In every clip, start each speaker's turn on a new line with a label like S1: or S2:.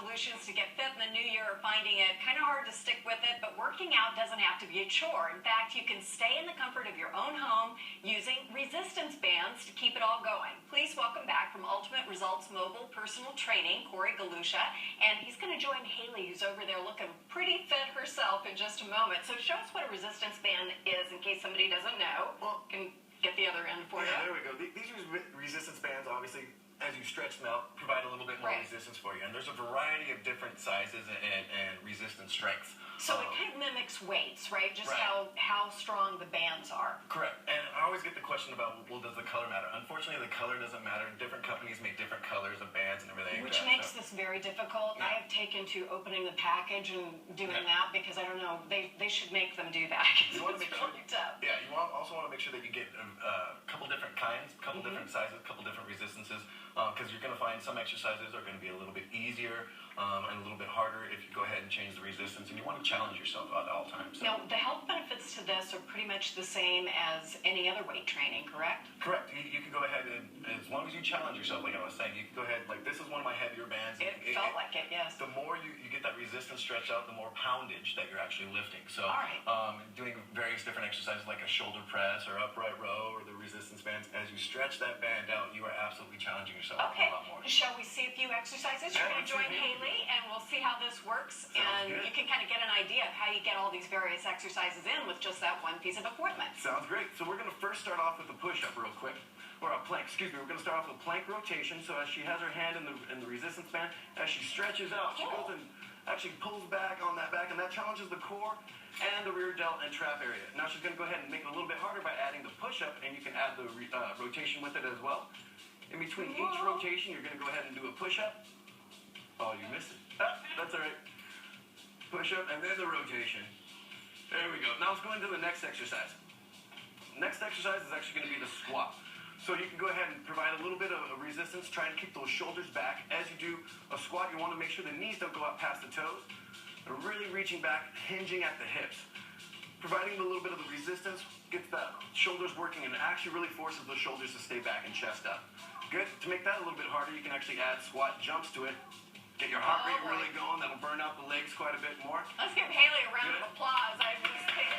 S1: resolutions to get fit in the new year are finding it kind of hard to stick with it, but working out doesn't have to be a chore. In fact, you can stay in the comfort of your own home using resistance bands to keep it all going. Please welcome back from Ultimate Results Mobile Personal Training, Galusha, and he's going to join Haley, who's over there looking pretty fit herself, in just a moment. So show us what a resistance band is, in case somebody doesn't know.
S2: Well,
S1: can get the other end for you.
S2: Yeah, there we go. These resistance bands, obviously, as you stretch them out, provide a little bit more resistance for you. And there's a variety of different sizes and resistance strengths.
S1: So it kind of mimics weights, right? Just how strong the bands are.
S2: Correct. And I always get the question about, well, does the color matter? Unfortunately, the color doesn't matter. Different companies make different colors of bands and everything.
S1: Which makes this very difficult. Yeah. I have taken to opening the package and doing that because I don't know, they should make them do that.
S2: You want to make sure, yeah, you also want to make sure that you get a couple different kinds, a couple different sizes, a couple different resistances, because you're going to find some exercises are going to be a little bit easier and a little bit harder if you go ahead and change the resistance, and you want to challenge yourself at all times. So.
S1: Now, the health benefits to this are pretty much the same as any other weight training, correct?
S2: Correct. You can go ahead and, as long as you challenge yourself, like I was saying, you can go ahead, like this is one of my heavier bands.
S1: It felt like it, yes.
S2: The more you get that resistance stretched out, the more poundage that you're actually lifting. So doing various different exercises like a shoulder press or upright row or the resistance bands, as you stretch that band out, you are absolutely challenging yourself a lot more.
S1: Shall we see a few exercises? You're going to join Haley, and we'll see how this works.
S2: Sounds good.
S1: You can kind of get an idea of how you get all these various exercises in with just that one piece of equipment.
S2: Sounds great. So we're going to first start off with a push-up real quick. Or a plank, excuse me. We're going to start off with plank rotation. So as she has her hand in the resistance band, as she stretches out, she goes and actually pulls back on that back, and that challenges the core and the rear delt and trap area. Now she's going to go ahead and make it a little bit harder by adding the push-up, and you can add the rotation with it as well. In between each rotation, you're going to go ahead and do a push-up. Oh, you missed it. That's all right. Push-up, and then the rotation. There we go. Now let's go into the next exercise. Next exercise is actually going to be the squat. So you can go ahead and provide a little bit of resistance, try and keep those shoulders back. As you do a squat, you want to make sure the knees don't go out past the toes. And really reaching back, hinging at the hips. Providing a little bit of the resistance, gets the shoulders working, and actually really forces the shoulders to stay back and chest up. Good. To make that a little bit harder, you can actually add squat jumps to it. Get your heart rate really going. That'll burn out the legs quite a bit more.
S1: Let's give Haley a round of applause. I just think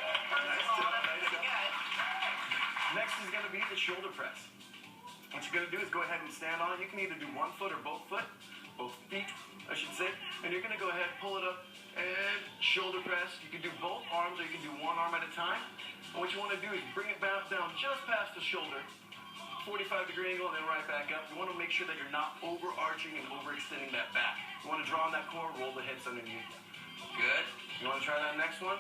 S1: good.
S2: Next is going to be the shoulder press. What you're going to do is go ahead and stand on it. You can either do one foot or both feet, I should say. And you're going to go ahead, pull it up, and shoulder press. You can do both arms, or you can do one arm at a time. And what you want to do is bring it back down just past the shoulder, 45-degree angle, and then right back up. You want to make sure that you're not overarching and overextending that back. You want to draw on that core, roll the hips underneath. Good. You want to try that next one?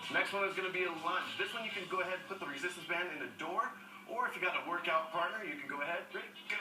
S2: Next one is going to be a lunge. This one you can go ahead and put the resistance band in the door, or if you got a workout partner, you can go ahead, ready, go.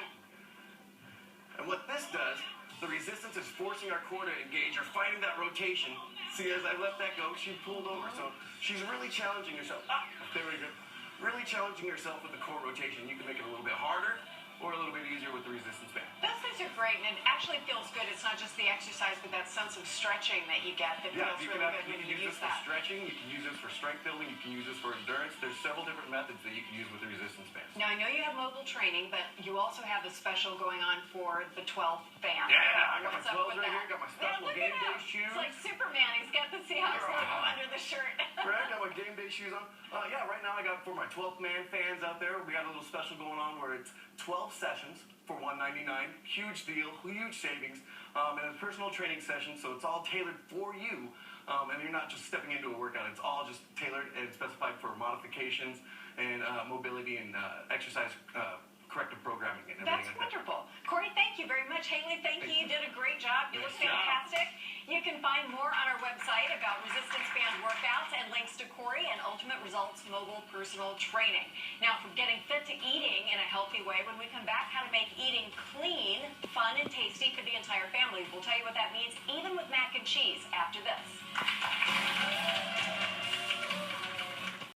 S2: And what this does, the resistance is forcing our core to engage or fighting that rotation. See, as I let that go, she pulled over, so she's really challenging herself. There we go. Really challenging yourself with the core rotation. You can make it a little bit harder or a little bit easier with the resistance band.
S1: Those things are great, and it actually feels good. It's not just the exercise, but that sense of stretching that you get that feels really good when you use that.
S2: You can use this for stretching, you can use this for strength building, you can use this for endurance. There's several different methods that you can use with the resistance band.
S1: Now, I know you have mobile training, but you also have a special going on for the 12th fan.
S2: Yeah, I got my 12s right here, got my special game day shoes.
S1: It's like Superman. He's got the Seahawks logo under the shirt.
S2: Right, I got my game day shoes on. Yeah, right now I got for my 12th man fans out there, we got a little special going on where it's 12 sessions for $199. Huge deal, huge savings, and a personal training session, so it's all tailored for you, and you're not just stepping into a workout. It's all just tailored and specified for modifications and mobility and exercise corrective programming and everything.
S1: That's wonderful. Corey, thank you very much. Haley, thank you. You did a great job. You look fantastic. You can find more on our website about resistance band workouts and links to Corey and Ultimate Results Mobile Personal Training. Now, from getting fit to eating in a healthy way, when we come back, how to make eating clean, fun, and tasty for the entire family. We'll tell you what that means, even with mac and cheese, after this.